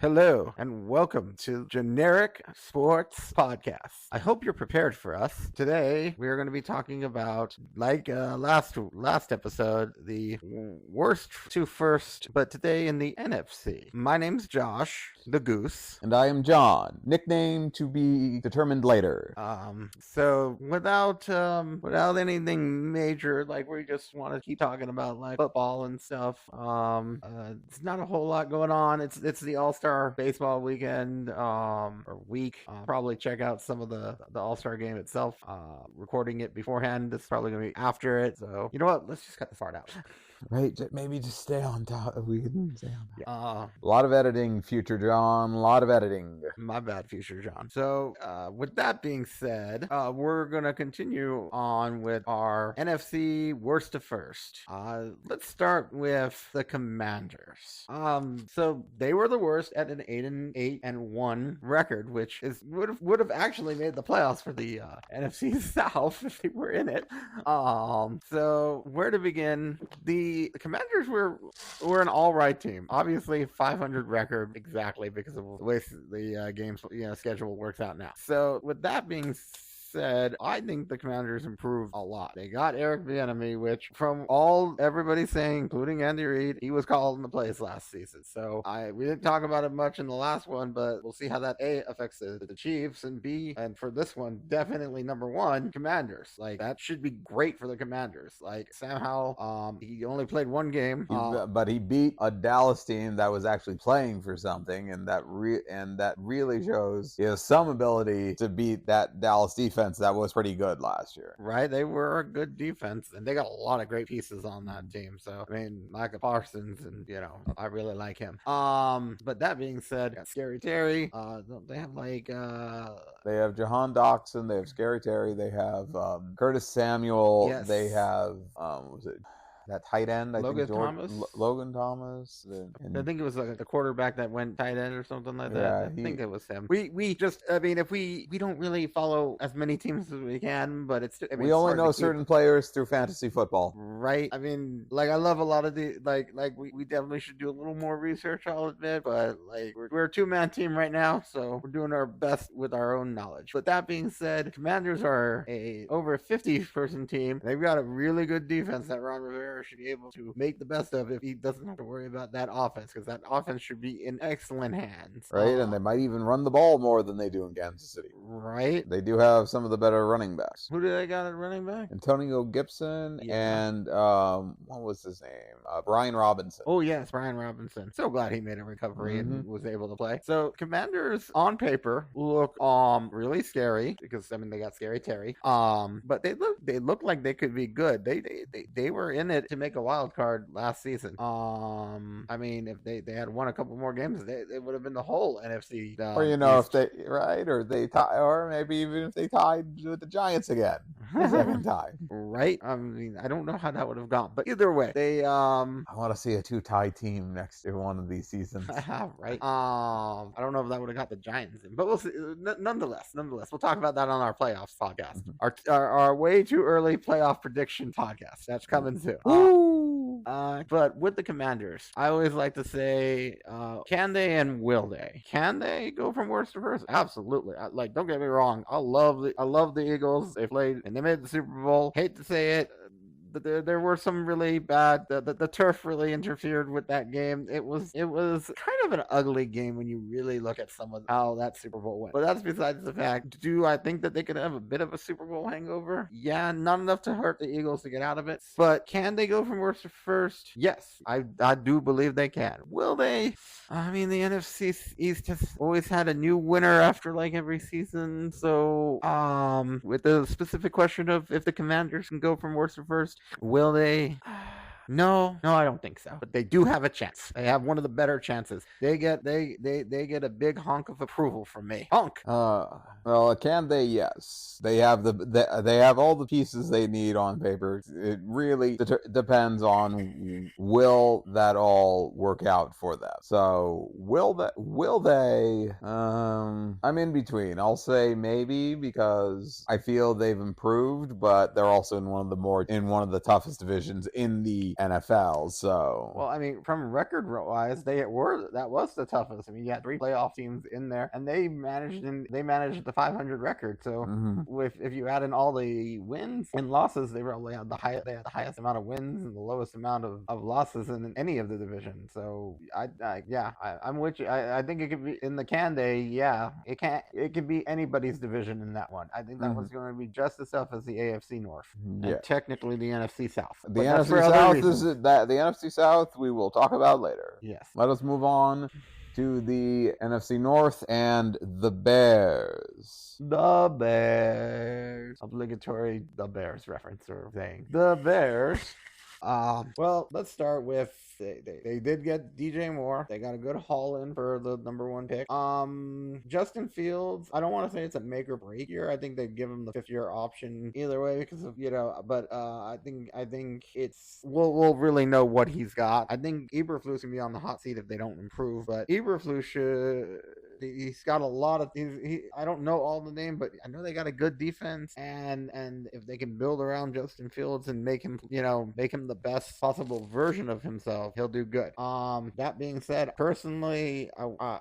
Hello and welcome to Generic Sports Podcast. I hope you're prepared for us. Today we are going to be talking about, like last episode, the worst to first, but today in the NFC. My name's Josh, the Goose. And I am John, nickname to be determined later. So without anything major, like we just want to keep talking about like football and stuff. It's not a whole lot going on. It's the All-Star baseball weekend or week. Probably check out some of the All-Star game itself. Recording it beforehand. This is probably gonna be after it. So you know what? Let's just cut this part out. Right, maybe just stay on top. We can stay on top. Yeah. A lot of editing, future John. A lot of editing. My bad, future John. So, with that being said, we're gonna continue on with our NFC worst to first. Let's start with the Commanders. So they were the worst at an 8-8-1 record, which would have actually made the playoffs for the NFC South if they were in it. So where to begin? The Commanders were an all right team. Obviously, 500 record exactly because of the way the game's schedule works out now. So with that being said, I think the Commanders improved a lot. They got Eric Bieniemy, which from everybody saying, including Andy Reid, he was calling the plays last season. So we didn't talk about it much in the last one, but we'll see how that A affects the Chiefs, and B, and for this one, definitely number one, Commanders. Like that should be great for the Commanders. Like somehow, he only played one game, but he beat a Dallas team that was actually playing for something, and that really shows he has some ability to beat that Dallas defense that was pretty good last year. Right, they were a good defense, and they got a lot of great pieces on that team. So I mean, Micah Parsons, and I really like him. But that being said, got Scary Terry. They have they have Jahan Doxson, they have Scary Terry, they have Curtis Samuel, yes. They have that tight end, Logan Thomas. Logan Thomas. I think it was like the quarterback that went tight end or something like that. Yeah, I think it was him. We just, I mean, if we don't really follow as many teams as we can, but it's. I mean, we only know certain players through fantasy football, right? I mean, like I love a lot of the like we definitely should do a little more research. I'll admit, but like we're a 2-man team right now, so we're doing our best with our own knowledge. But that being said, Commanders are over a 50-person team. They've got a really good defense that Ron Rivera should be able to make the best of if he doesn't have to worry about that offense, because that offense should be in excellent hands. Right, and they might even run the ball more than they do in Kansas City. Right. They do have some of the better running backs. Who do they got at running back? Antonio Gibson and what was his name? Brian Robinson. Oh yes, Brian Robinson. So glad he made a recovery and was able to play. So Commanders on paper look really scary because I mean they got Scary Terry. But they look like they could be good. They were in it to make a wild card last season. I mean, if they had won a couple more games, they would have been the whole NFC. Or if they or they tie, or maybe even if they tied with the Giants again, the second time. Right. I mean, I don't know how that would have gone, but either way, they I want to see a 2-tie team next to one of these seasons. Right. I don't know if that would have got the Giants in, but we'll see. Nonetheless, we'll talk about that on our playoffs podcast. Our way too early playoff prediction podcast. That's coming soon. But with the Commanders, I always like to say, can they and will they? Can they go from worst to first? Absolutely. Don't get me wrong. I love the Eagles. They played and they made the Super Bowl. Hate to say it. There were some really bad. The turf really interfered with that game. It was kind of an ugly game when you really look at some of how that Super Bowl went. But that's besides the fact. Do I think that they could have a bit of a Super Bowl hangover? Yeah, not enough to hurt the Eagles to get out of it. But can they go from worst to first? Yes, I do believe they can. Will they? I mean, the NFC East has always had a new winner after like every season. So, with the specific question of if the Commanders can go from worst to first, will they? No, I don't think so. But they do have a chance. They have one of the better chances. They get a big honk of approval from me. Honk. Well, can they? Yes, they have they have all the pieces they need on paper. It really depends on will that all work out for them. So will they? I'm in between. I'll say maybe because I feel they've improved, but they're also in one of the toughest divisions in the NFL. So, well, I mean, from record-wise, that was the toughest. I mean, you had 3 playoff teams in there, and they managed the 500 record. So, if you add in all the wins and losses, they probably had the highest amount of wins and the lowest amount of losses in any of the divisions. So, I'm with you. I think it could be in the Canday. Yeah, it could be anybody's division in that one. I think that one's going to be just as tough as the AFC North, and technically the NFC South. The NFC South the NFC South we will talk about later. Yes. Let us move on to the NFC North and the Bears. The Bears. Obligatory The Bears reference or thing. The Bears. Well, let's start with they did get DJ Moore. They got a good haul in for the number 1 pick. Justin Fields, I don't want to say it's a make or break year. I think they'd give him the 5th-year option either way because of, but I think it's we'll really know what he's got. I think Eberflus can be on the hot seat if they don't improve, but Eberflus he's got a lot of I don't know all the name, but I know they got a good defense, and if they can build around Justin Fields and make him the best possible version of himself, he'll do good. That being said, personally,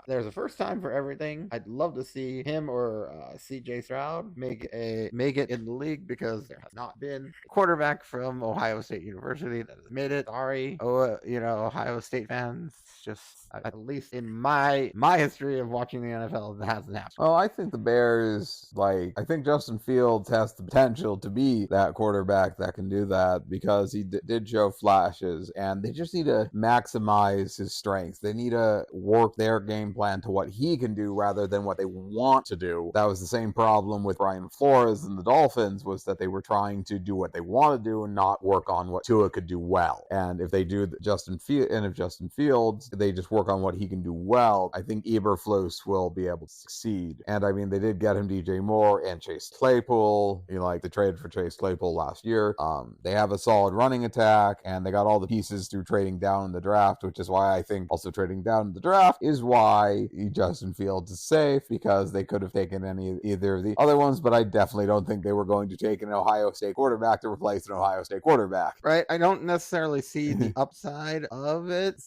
there's a first time for everything. I'd love to see him or CJ Stroud make it in the league, because there has not been a quarterback from Ohio State University that has made it. Sorry, Ohio State fans. Just at least in my history of watching the NFL, it hasn't happened. Well, I think the Bears, I think Justin Fields has the potential to be that quarterback that can do that, because he did show flashes, and they just need to maximize his strengths. They need to work their game plan to what he can do rather than what they want to do. That was the same problem with Brian Flores and the Dolphins, was that they were trying to do what they want to do and not work on what Tua could do well. And if they do Justin Fields, they just work on what he can do well, I think Eberflus will be able to succeed. And I mean, they did get him DJ Moore and Chase Claypool. They traded for Chase Claypool last year. They have a solid running attack, and they got all the pieces through trading down in the draft, which is why I think also trading down in the draft is why Justin Fields is safe, because they could have taken either of the other ones, but I definitely don't think they were going to take an Ohio State quarterback to replace an Ohio State quarterback. Right. I don't necessarily see the upside of it.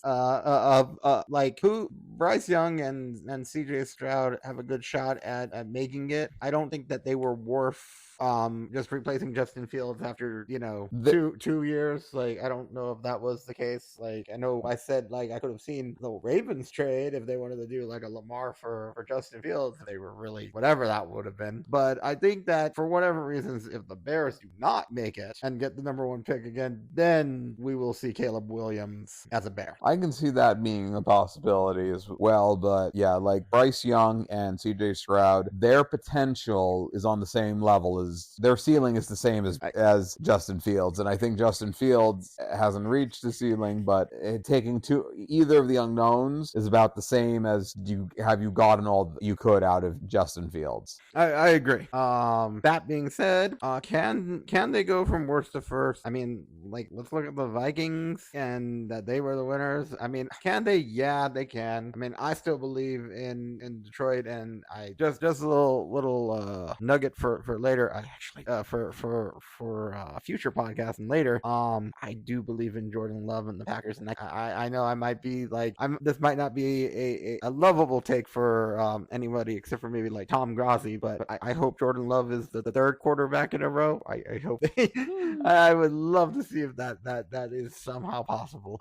Who Bryce Young and CJ Stroud have a good shot at making it. I don't think that they were worth just replacing Justin Fields after 2 years. I don't know if that was the case. I know I said I could have seen the Ravens trade if they wanted to do a Lamar for Justin Fields, if they were really whatever that would have been. But I think that for whatever reasons, if the Bears do not make it and get the number 1 pick again, then we will see Caleb Williams as a Bear. I can see that being a possibility as well, but yeah, Bryce Young and CJ Stroud, their potential is on the same level as their ceiling is the same as Justin Fields, and I think Justin Fields hasn't reached the ceiling, but taking either of the unknowns is about the same as you gotten all you could out of Justin Fields. I agree. That being said, can they go from worst to first? I mean, let's look at the Vikings and that they were the winners. I mean, can they? Yeah, they can. I mean, I still believe in Detroit, and I just a little nugget for later. I actually for a future podcast and later. I do believe in Jordan Love and the Packers, and I know I might be this might not be a lovable take for anybody except for maybe Tom Grossi, but I hope Jordan Love is the 3rd quarterback in a row. I hope I would love to see if that is somehow possible.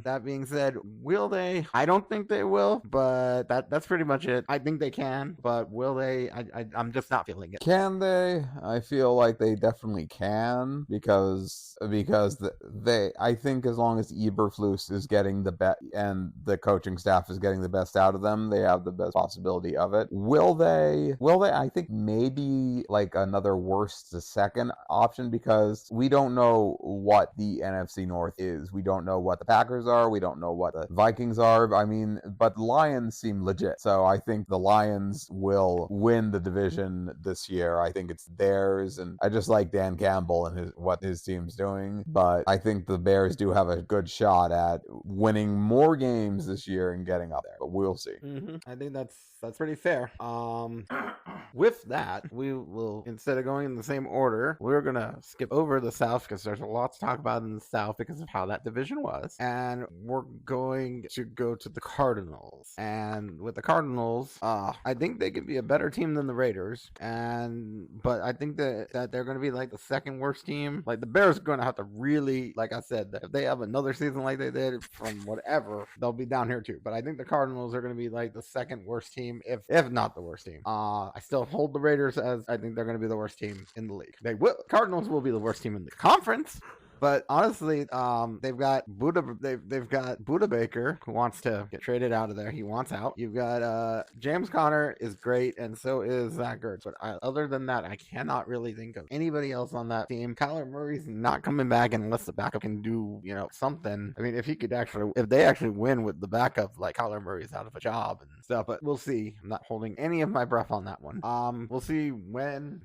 That being said, will they? I don't think they will, but that's pretty much it. I think they can, but will they? I'm just not feeling it. Can they? I feel like they definitely can, because I think as long as Eberflus is getting the best and the coaching staff is getting the best out of them, they have the best possibility of it. Will they? I think maybe another worst to second option, because we don't know what the NFC North is. We don't know what the Packers are. We don't know what the Vikings are. I mean, but the Lions seem legit. So I think the Lions will win the division this year. I think it's theirs, and I just like Dan Campbell and what his team's doing. But I think the Bears do have a good shot at winning more games this year and getting up there. But we'll see. I think that's pretty fair. With that, we will, instead of going in the same order, we're gonna skip over the South because there's a lot to talk about in the South because of how that division was, and we're going to go to the Cardinals. And with the Cardinals, I think they could be a better team than the Raiders, but I think that they're gonna be like the second worst team. Like the Bears are gonna have to really, like I said, if they have another season like they did from whatever, they'll be down here too. But I think the Cardinals are gonna be like the second worst team, if not the worst team. I still hold the Raiders as I think they're going to be the worst team in the league. Cardinals will be the worst team in the conference. But honestly, they've got Buda Baker, who wants to get traded out of there. He wants out. You've got James Conner is great, and so is Zach Ertz. But other than that, I cannot really think of anybody else on that team. Kyler Murray's not coming back unless the backup can do something. I mean, if they actually win with the backup, like Kyler Murray's out of a job and stuff. But we'll see. I'm not holding any of my breath on that one. We'll see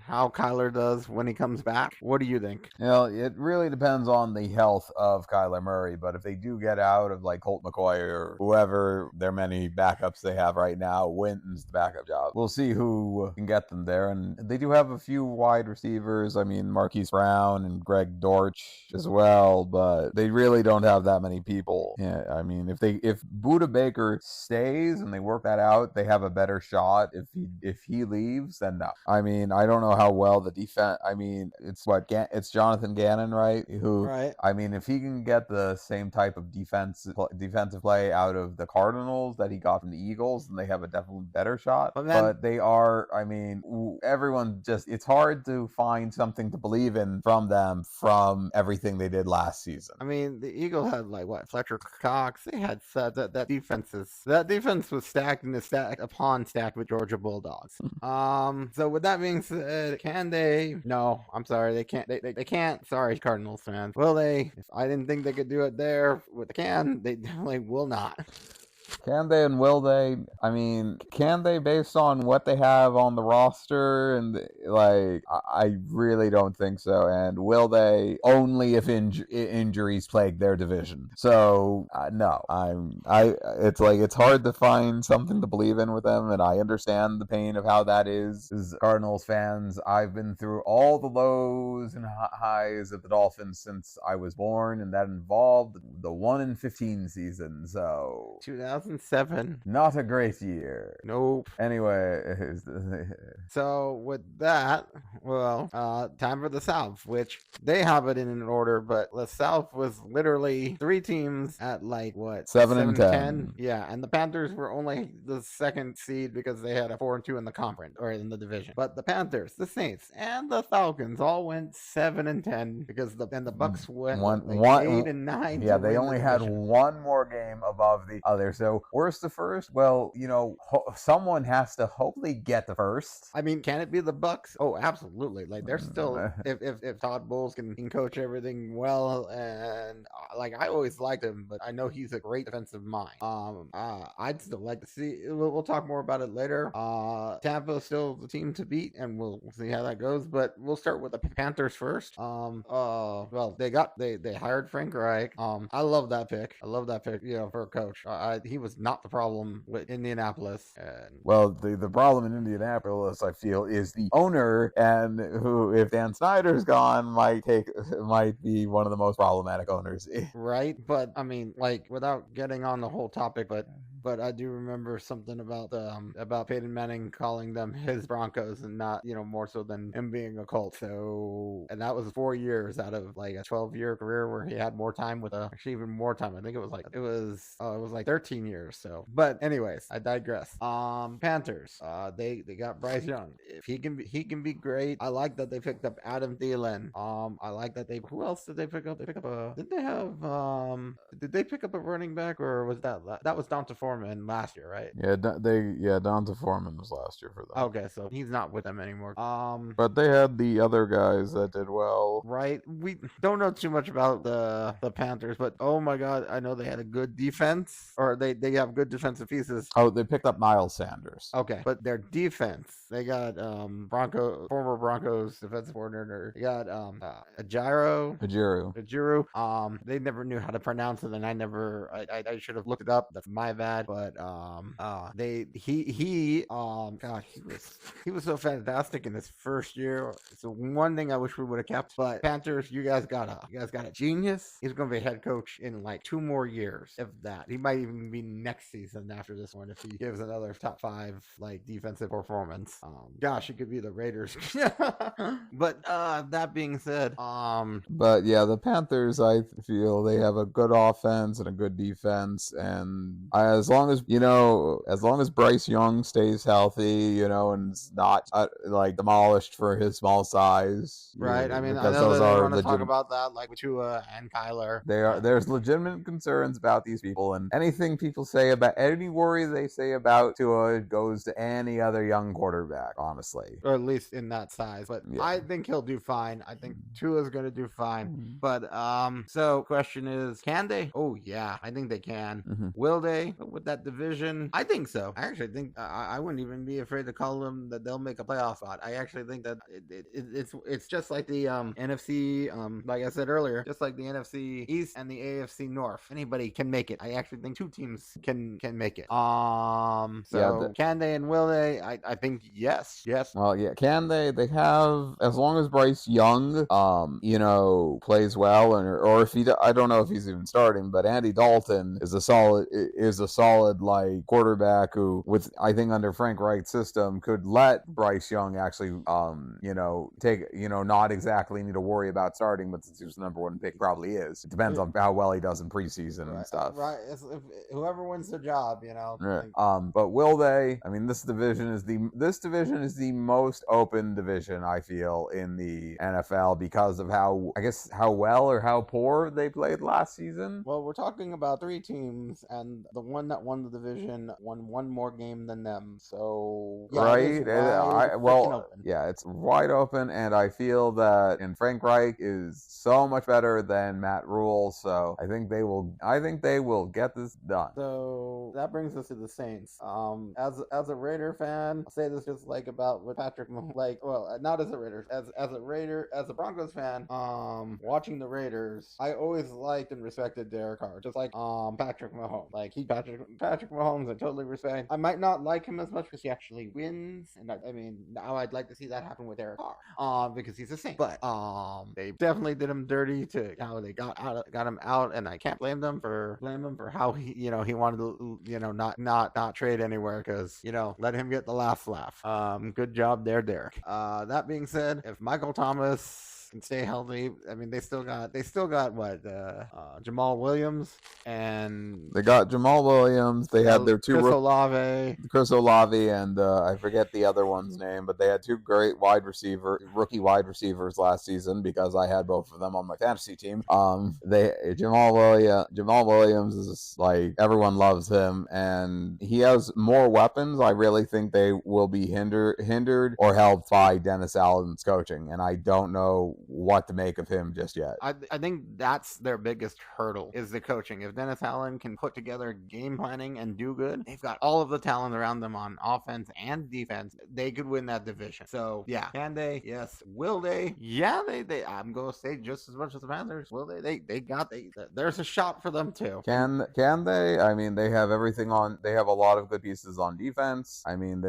how Kyler does when he comes back. What do you think? It really depends on the health of Kyler Murray, but if they do get out of like Colt McCoy or whoever their many backups they have right now wins the backup job, we'll see who can get them there. And they do have a few wide receivers. I mean, Marquise Brown and Greg Dortch as well, but they really don't have that many people. Yeah, I mean, if Buda Baker stays and they work that out, they have a better shot. If he leaves, then no. I mean, I don't know how well the defense. I mean, it's Jonathan Gannon, right? Right. I mean, if he can get the same type of defensive play out of the Cardinals that he got from the Eagles, then they have a definitely better shot. But they are, I mean, it's hard to find something to believe in from them from everything they did last season. I mean, the Eagles had Fletcher Cox. They had that defense was stacked with Georgia Bulldogs. So with that being said, can they? No, I'm sorry, they can't. They can't. Sorry, Cardinals fans. Will they? If I didn't think they could do it there with the can, they definitely will not. Can they and will they? I mean, can they based on what they have on the roster? And I really don't think so. And will they? Only if injuries plague their division. So no, it's hard to find something to believe in with them, and I understand the pain of how that is. As Cardinals fans, I've been through all the lows and highs of the Dolphins since I was born, and that involved the 1-15 season. So 2007. Not a great year. Nope. Anyway. So with that, time for the South, which they have it in an order, but the South was literally 3 teams at 7 and 10. Yeah, and the Panthers were only the second seed because they had a 4-2 in the conference or in the division. But the Panthers, the Saints, and the Falcons all went 7 and 10 because the Bucks went 8 and 9. Yeah, they only had one more game above the other. So where's the first? Well, someone has to hopefully get the first. I mean, can it be the Bucks? Oh, absolutely. They're still if Todd Bowles can coach everything well, and I always liked him, but I know he's a great defensive mind. I'd still like to see. We'll talk more about it later. Tampa is still the team to beat, and we'll see how that goes. But we'll start with the Panthers first. They hired Frank Reich. I love that pick. For a coach. He was not the problem with Indianapolis. Well, the problem in Indianapolis, I feel, is the owner, and who, if Dan Snyder's gone, might be one of the most problematic owners. Right, but I mean, without getting on the whole topic, but I do remember something about Peyton Manning calling them his Broncos and not, more so than him being a Colt. So, and that was 4 years out of a 12-year career where he had more time actually even more time. I think it was 13 years. So, but anyways, I digress. Panthers, they got Bryce Young. If he can be great. I like that they picked up Adam Thielen. I like that who else did they pick up? Did they pick up a running back, or was that was Donta Foreman? Foreman last year, right? Yeah, Donta Foreman was last year for them. Okay, so he's not with them anymore. But they had the other guys that did well. Right. We don't know too much about the Panthers, but oh my God, I know they had a good defense, or they have good defensive pieces. Oh, they picked up Miles Sanders. Okay, but their defense, they got former Broncos defensive coordinator. They got Ajiru. They never knew how to pronounce it, and I should have looked it up. That's my bad. But he was so fantastic in his first year. So one thing I wish we would have kept. But Panthers, you guys got a genius. He's going to be a head coach in like 2 more years, if that. He might even be next season after this one if he gives another top 5 like defensive performance. Gosh, it could be the Raiders. But that being said, but yeah, the Panthers, I feel they have a good offense and a good defense, and as long as Bryce Young stays healthy, and is not like demolished for his small size, right? I mean, I know that they want to talk about that, like with Tua and Kyler. There's legitimate concerns about these people, and any worry they say about Tua goes to any other young quarterback, honestly, or at least in that size. But yeah. I think he'll do fine. I think Tua's going to do fine. But so question is, can they? Oh yeah, I think they can. Will they with that division? I think so. I actually think I wouldn't even be afraid to call them that they'll make a playoff spot. I actually think that it's just like the NFC, like I said earlier, just like the NFC East and the AFC North. Anybody can make it. I actually think 2 teams can make it. Can they and will they? I think yes. Well, yeah, can they? They have, as long as Bryce Young, plays well, or if I don't know if he's even starting, but Andy Dalton is a solid like quarterback who, with I think under Frank Reich's system, could let Bryce Young actually, not exactly need to worry about starting, but since he was the number 1 pick, he probably is. It depends on how well he does in preseason and stuff. Right. If whoever wins the job, Right. But will they? I mean, this division is the most open division, I feel, in the NFL because of how well or how poor they played last season. Well, we're talking about 3 teams, and the one that won the division won 1 more game than them. So yeah, right. It's wide open, and I feel that Frank Reich is so much better than Matt Rule. So I think they will get this done. So that brings us to the Saints. As a Raider fan, I'll say this just like about with Patrick, not as a Raider, as a Broncos fan, watching the Raiders, I always liked and respected Derek Carr, just like Patrick Mahomes. Like Patrick Mahomes, I totally respect. I might not like him as much because he actually wins, and now I'd like to see that happen with Derek Carr, because he's a Saint. But they definitely did him dirty to how they got him out, and I can't blame them for how he wanted to not trade anywhere because let him get the last laugh. Good job there, Derek. That being said, if Michael Thomas can stay healthy, I mean, they still got what Jamal Williams, and they got Jamal Williams. They had their 2 Chris Olave, and I forget the other one's name, but they had 2 great rookie wide receivers last season because I had both of them on my fantasy team. Jamal Williams is like, everyone loves him, and he has more weapons. I really think they will be hindered or helped by Dennis Allen's coaching, and I don't know what to make of him just yet. I think that's their biggest hurdle, is the coaching. If Dennis Allen can put together game planning and do good, they've got all of the talent around them on offense and defense. They could win that division. So yeah, can they? Yes. Will they? Yeah, they I'm going to say just as much as the Panthers. Will they? There's a shot for them too. Can they? I mean, they have everything on. They have a lot of good pieces on defense. I mean,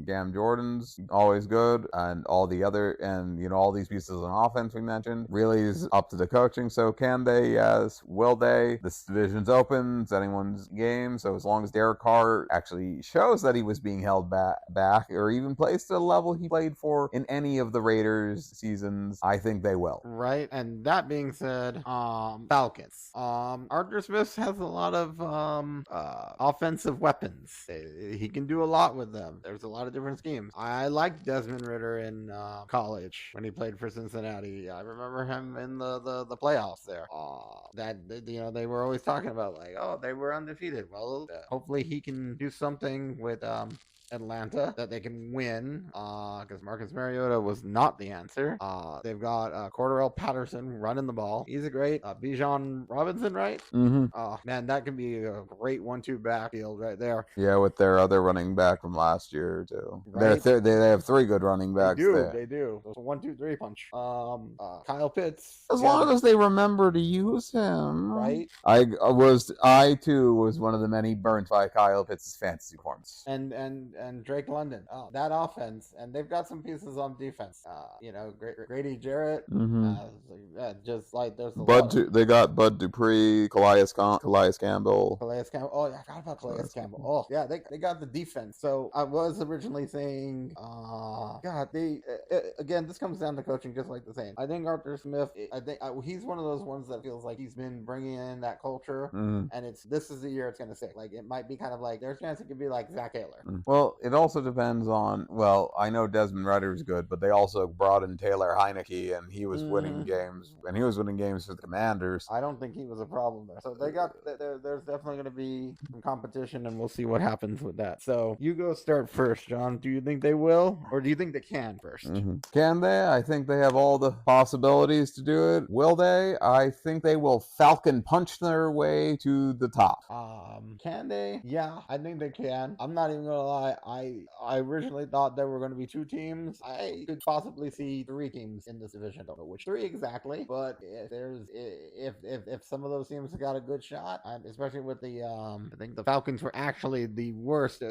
Cam Jordan's always good, and all the other, and all these pieces on offense we mentioned really is up to the coaching. So can they? Yes. Will they? This division's open. It's anyone's game. So as long as Derek Carr actually shows that he was being held back, or even plays to the level he played for in any of the Raiders seasons, I think they will. Right. And that being said, Falcons. Arthur Smith has a lot of offensive weapons. He can do a lot with them. There's a lot of different schemes. I liked Desmond Ridder in college when he played for Cincinnati. I remember him in the playoffs there. They were always talking about like, oh, they were undefeated. Well, hopefully he can do something with Atlanta that they can win, because Marcus Mariota was not the answer. They've got Cordarrelle Patterson running the ball. He's a great Bijan Robinson, right? Oh man, that can be a great 1-2 backfield right there. Yeah, with their other running back from last year too. Right? They have 3 good running backs. They do. It's a 1-2-3 punch. Kyle Pitts. As long as they remember to use him, right? I too was one of the many burned by Kyle Pitts' fantasy forms. And Drake London. That offense, and they've got some pieces on defense. Grady Jarrett. Just like there's they got Bud Dupree, Calais Campbell. Oh, yeah, I forgot about Calais Campbell. Oh, yeah, they got the defense. So I was originally saying, again, this comes down to coaching, just like the same. I think Arthur Smith. He's one of those ones that feels like he's been bringing in that culture, and this is the year it's going to stick. Like it might be kind of like there's a chance it could be like Zach Taylor. Well, it also depends on. Well, I know Desmond Ridder is good, but they also brought in Taylor Heineke, and he was winning games. And he was winning games for the Commanders. I don't think he was a problem there. So there's definitely going to be some competition, and we'll see what happens with that. So you go start first, John. Do you think they will, or do you think they can first? Can they? I think they have all the possibilities to do it. Will they? I think they will Falcon punch their way to the top. Can they? Yeah, I think they can. I'm not even gonna lie. I originally thought there were going to be 2 teams. I could possibly see 3 teams in this division. Don't know which 3 exactly, but if some of those teams got a good shot, especially with the I think the Falcons were actually the worst.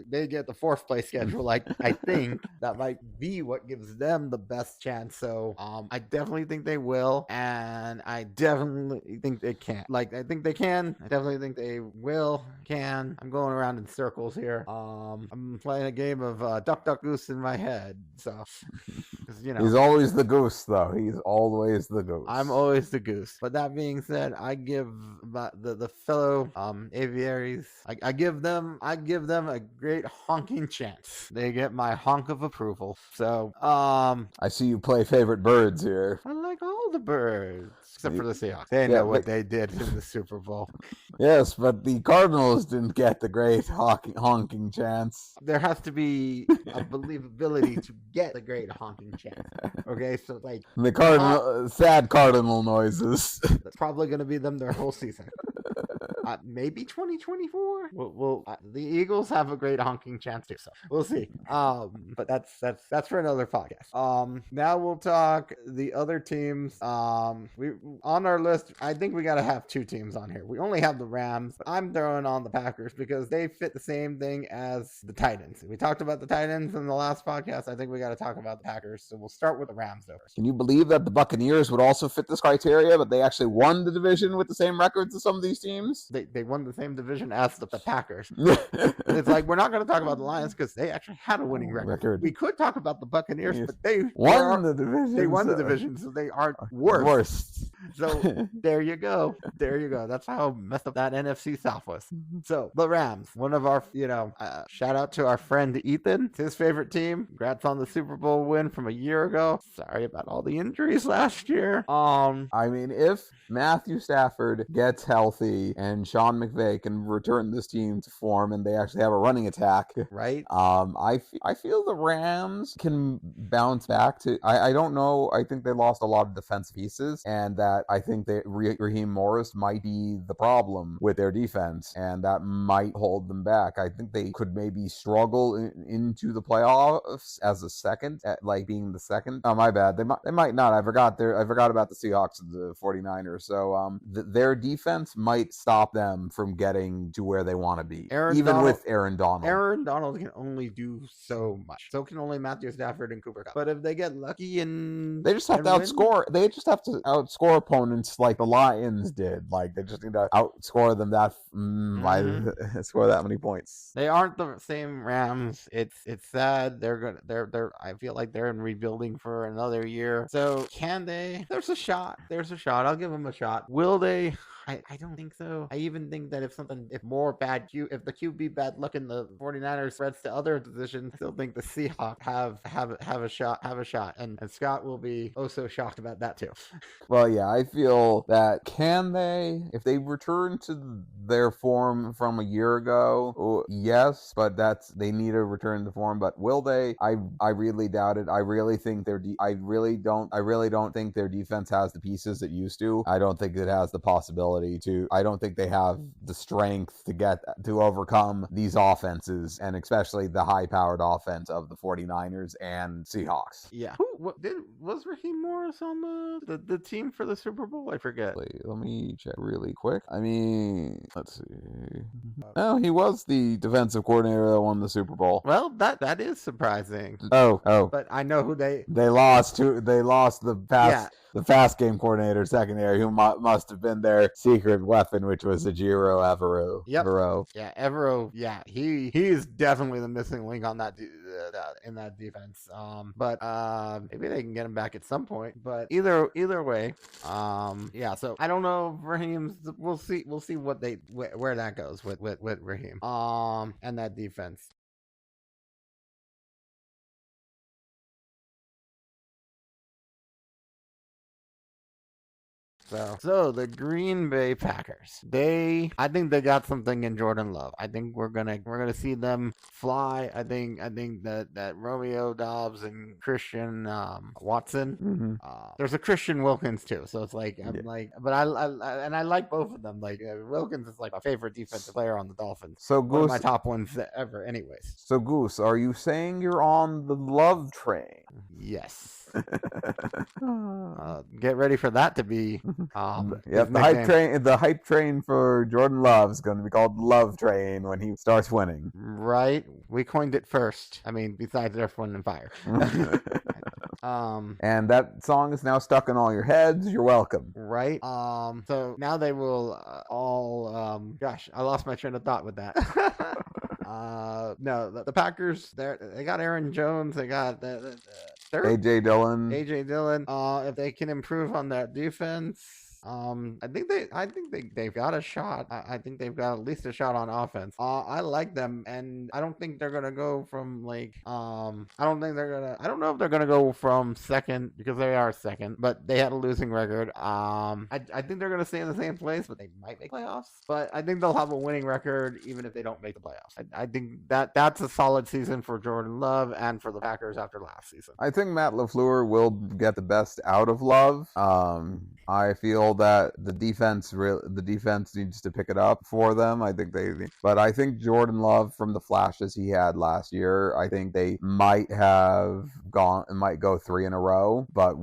They get the 4th place schedule. I think that might be what gives them the best chance. So I definitely think they will, and I definitely think they can. Like I think they can. I definitely think they will. Can. I'm going around in circles here. I'm playing a game of Duck Duck Goose in my head. So he's always the goose, though. He's always the goose. I'm always the goose. But that being said, I give the fellow aviaries. I give them a great honking chance. They get my honk of approval. So I see you play favorite birds here. I like all the birds except for the Seahawks. They know what they did in the Super Bowl. Yes, but the Cardinals didn't get the great honking chance. There has to be a believability to get the great honking chance. Okay, so like the sad cardinal noises. That's probably going to be them their whole season. Maybe 2024. The Eagles have a great honking chance too, so we'll see. But that's for another podcast. Now we'll talk the other teams. We on our list. I think we got to have 2 teams on here. We only have the Rams, but I'm throwing on the Packers because they fit the same thing as the Titans. We talked about the Titans in the last podcast. I think we got to talk about the Packers. So we'll start with the Rams though. Can you believe that the Buccaneers would also fit this criteria, but they actually won the division with the same records as some of these teams? They won the same division as the Packers. It's like we're not going to talk about the Lions because they actually had a winning record. We could talk about the Buccaneers, but they won the division. They won the division, so they aren't worse. So there you go. That's how messed up that NFC South was. So the Rams, one of our, shout out to our friend Ethan. It's his favorite team. Congrats on the Super Bowl win from a year ago. Sorry about all the injuries last year. I mean, if Matthew Stafford gets healthy and Sean McVay can return this team to form and they actually have a running attack, right? I feel the Rams can bounce back to. I don't know. I think they lost a lot of defense pieces, and that I think that Raheem Morris might be the problem with their defense, and that might hold them back. I think they could maybe struggle into the playoffs as a second, like being the second. Oh, my bad. They might not. I forgot about the Seahawks and the 49ers. So their defense might stop them from getting to where they want to be, with Aaron Donald. Aaron Donald can only do so much. So can only Matthew Stafford and Cooper Kupp. But if they get lucky and they just have to outscore. They just have to outscore opponents like the Lions did. Like they just need to outscore them score that many points. They aren't the same Rams. It's sad. They're I feel like they're in rebuilding for another year. So can they? There's a shot. I'll give them a shot. Will they? I don't think so. I even think that if the QB bad luck in the 49ers spreads to other positions, I still think the Seahawks have a shot. And Scott will be oh so shocked about that too. Well, yeah, I feel that if they return to their form from a year ago, yes, but they need to return to form. But will they? I really doubt it. I really think I really don't think their defense has the pieces it used to. I don't think it has the possibility to. I don't think they have the strength to overcome these offenses, and especially the high-powered offense of the 49ers and Seahawks. Yeah. Was Raheem Morris on the team for the Super Bowl? I forget. Let me check really quick. I mean, let's see. Oh, he was the defensive coordinator that won the Super Bowl. Well, that is surprising. Oh. But I know who they lost to. They lost the pass. Yeah. The fast game coordinator secondary, who must have been their secret weapon, which was Ejiro Evero. Yep. Yeah, Evero. Yeah, he is definitely the missing link on that in that defense. But maybe they can get him back at some point. But either way, yeah. So I don't know if Raheem's. We'll see where that goes with Raheem. And that defense. So the Green Bay Packers. I think they got something in Jordan Love. I think we're gonna see them fly. I think that Romeo Doubs and Christian Watson. Mm-hmm. There's a Christian Wilkins too. So it's like but I like both of them. Like Wilkins is like my favorite defensive player on the Dolphins. So one of my top ones ever, anyways. So Goose, are you saying you're on the Love train? Yes. Get ready for that to be the hype train for Jordan Love is going to be called Love Train when he starts winning. Right, we coined it first. I mean, besides Earth, Wind, and Fire. And that song is now stuck in all your heads. You're welcome. Right. So now they will all. Gosh, I lost my train of thought with that. No, the Packers. They got Aaron Jones. They got AJ Dillon. If they can improve on that defense, I think they've got a shot. I think they've got at least a shot on offense. I like them, and I don't think they're gonna go from I don't know if they're gonna go from second, because they are second, but they had a losing record. I think they're gonna stay in the same place, but they might make playoffs. But I think they'll have a winning record even if they don't make the playoffs. I think that's a solid season for Jordan Love and for the Packers after last season. I think Matt LaFleur will get the best out of Love. I feel that the defense needs to pick it up for them. But I think Jordan Love, from the flashes he had last year, I think they might go 3 in a row. But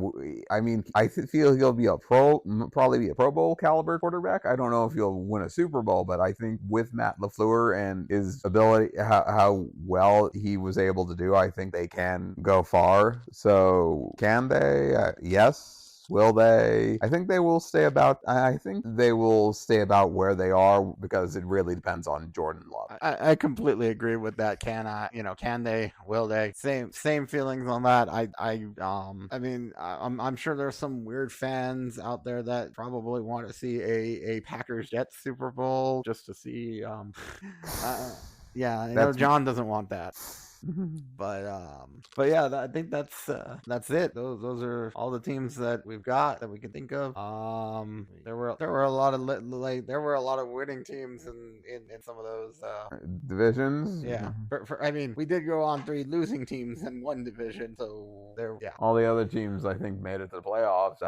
I feel he'll be probably be a Pro Bowl caliber quarterback. I don't know if he'll win a Super Bowl, but I think with Matt LaFleur and his ability, how well he was able to do, I think they can go far. So can they? Yes. Will they? I think they will stay about. I think they will stay about where they are, because it really depends on Jordan Love. I completely agree with that. Can they? Will they? Same feelings on that. I'm sure there's some weird fans out there that probably want to see a Packers Jets Super Bowl just to see. Yeah, I know John doesn't want that. But yeah, I think that's it. Those are all the teams that we've got that we can think of. There were a lot of winning teams in some of those divisions. Yeah, we did go on 3 losing teams in one division, so yeah. All the other teams I think made it to the playoffs.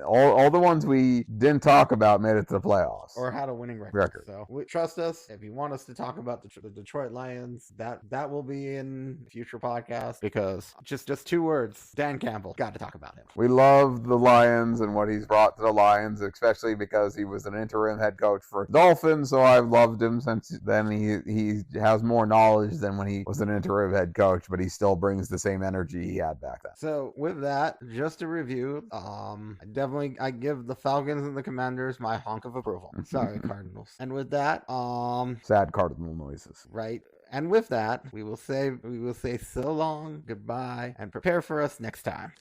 All the ones we didn't talk about made it to the playoffs or had a winning record. So trust us. If you want us to talk about the Detroit Lions, that will be in future podcasts, because just 2 words: Dan Campbell. Got to talk about him. We love the Lions and what he's brought to the Lions, especially because he was an interim head coach for Dolphins. So I've loved him since then. He has more knowledge than when he was an interim head coach, but he still brings the same energy he had back then. So with that, just a review. I give the Falcons and the Commanders my honk of approval. Sorry, Cardinals. And with that, sad Cardinal noises. Right. And with that, we will say so long, goodbye, and prepare for us next time.